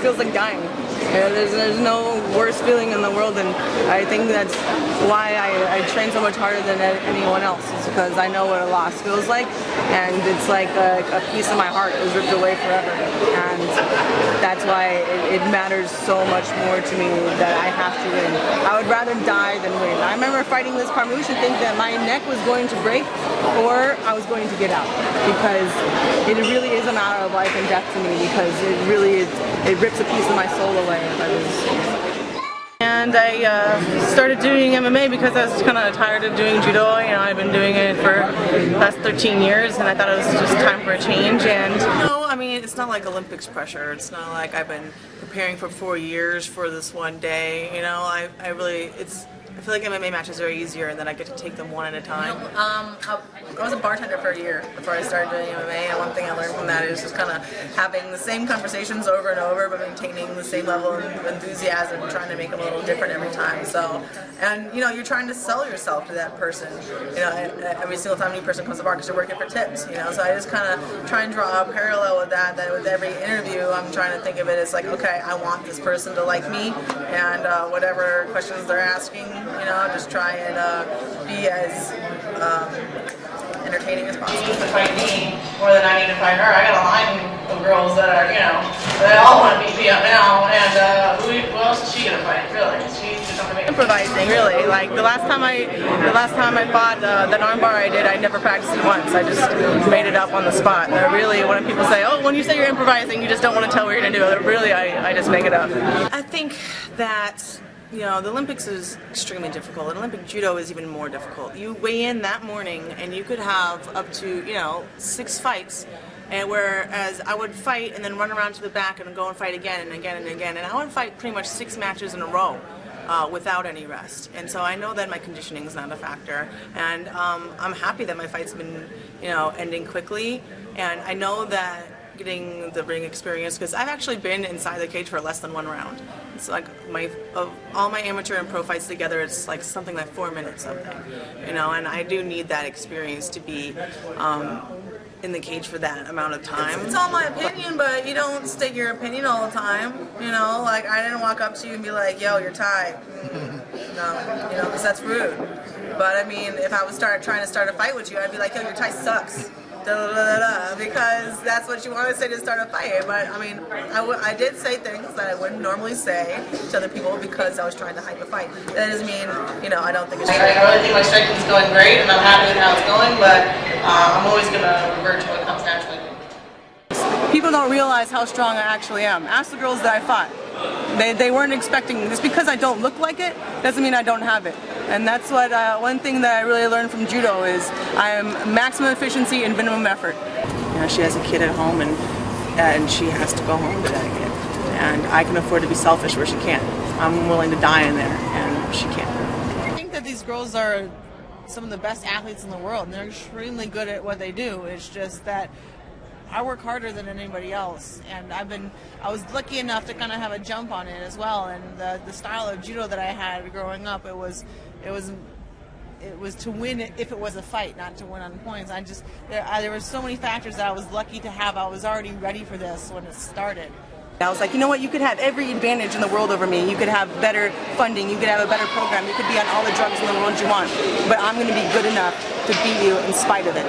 feels like dying. There's no worse feeling in the world, and I think that's why I train so much harder than anyone else. It's because I know what a loss feels like, and it's like a piece of my heart is ripped away forever. And that's why it matters so much more to me that I have to win. I would rather die than win. I remember fighting this Carmouche and think that my neck was going to break or I was going to get out, because it really is a matter of life and death to me, because it rips a piece of my soul away if I lose. And I started doing MMA because I was kind of tired of doing judo. You know, I've been doing it for the last 13 years, and I thought it was just time for a change. And no, I mean, it's not like Olympics pressure. It's not like I've been preparing for 4 years for this one day. You know, I feel like MMA matches are easier, and then I get to take them one at a time. I was a bartender for a year before I started doing MMA, and one thing I learned from that is just kind of having the same conversations over and over, but maintaining the same level of enthusiasm and trying to make them a little different every time. So, and you know, you're trying to sell yourself to that person. You know, every single time a new person comes to the bar because you're working for tips. You know, so I just kind of try and draw a parallel with that. That with every interview, I'm trying to think of it as like, okay, I want this person to like me, and whatever questions they're asking, you know, just try and be as entertaining as possible. To fight me more than I need to fight her. I got a line of girls that are, you know, they all want to beat me up now, and who else is she gonna fight? Really, she's just gonna make improvising. Really, like the last time I fought that armbar I did, I never practiced it once. I just made it up on the spot. And really, when people say, "Oh, when you say you're improvising, you just don't want to tell what you're gonna do," really, I just make it up. I think that, you know, the Olympics is extremely difficult, and Olympic judo is even more difficult. You weigh in that morning and you could have up to, you know, 6 fights, and whereas I would fight and then run around to the back and go and fight again and again and again, and I would fight pretty much 6 matches in a row without any rest. And so I know that my conditioning is not a factor, and I'm happy that my fights have been, you know, ending quickly, and I know that getting the ring experience, because I've actually been inside the cage for less than 1 round. It's like of all my amateur and pro fights together, it's like something like 4 minutes something, you know, and I do need that experience to be in the cage for that amount of time. It's all my opinion, but you don't state your opinion all the time, you know, like I didn't walk up to you and be like, yo, you're tied. No, you know, because that's rude. But I mean, if I would trying to start a fight with you, I'd be like, yo, your tie sucks. Because that's what you want to say to start a fight. But I mean, I did say things that I wouldn't normally say to other people because I was trying to hype a fight. That doesn't mean, you know, I don't think it's true. I really think my striking is going great, and I'm happy with how it's going, but I'm always going to revert to what comes naturally. People don't realize how strong I actually am. Ask the girls that I fought. They weren't expecting, just because I don't look like it doesn't mean I don't have it. And that's what one thing that I really learned from judo is I am maximum efficiency and minimum effort. You know, she has a kid at home, and she has to go home to that kid. And I can afford to be selfish where she can't. I'm willing to die in there, and she can't. I think that these girls are some of the best athletes in the world, and they're extremely good at what they do. It's just that I work harder than anybody else, and I was lucky enough to kind of have a jump on it as well. And the style of judo that I had growing up, it was to win if it was a fight, not to win on points. There were so many factors that I was lucky to have. I was already ready for this when it started. I was like, you know what, you could have every advantage in the world over me. You could have better funding, you could have a better program, you could be on all the drugs in the world you want, but I'm going to be good enough to beat you in spite of it.